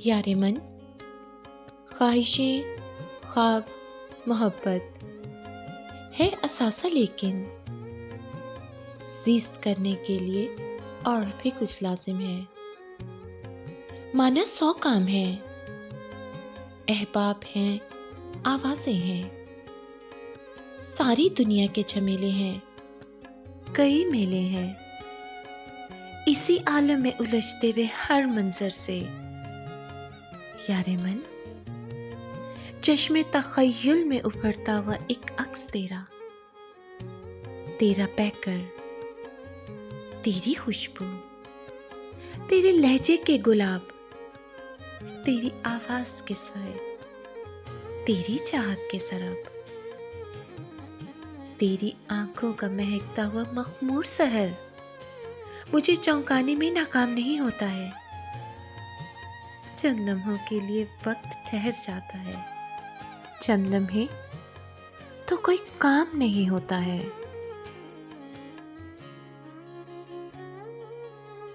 यारे मन, ख्वाहिशें, ख्वाब, मोहब्बत है असासा, लेकिन ज़ीस्त करने के लिए और भी कुछ लाजिम है। माना 100 काम हैं, अहबाब हैं, आवाज़ें हैं, सारी दुनिया के झमेले हैं, कई मेले हैं। इसी आलम में उलझते हुए हर मंजर से यारे मन, चश्मे तख़य्युल में उभरता हुआ एक अक्स तेरा, तेरा पैकर, तेरी खुशबू, तेरे लहजे के गुलाब, तेरी आवाज़ के साए, तेरी चाहत के सरब, तेरी आंखों का महकता हुआ मखमूर सहर मुझे चौंकाने में नाकाम नहीं होता है। चंद लम्हों के लिए वक्त ठहर जाता है, चंद लम्हे तो कोई काम नहीं होता है।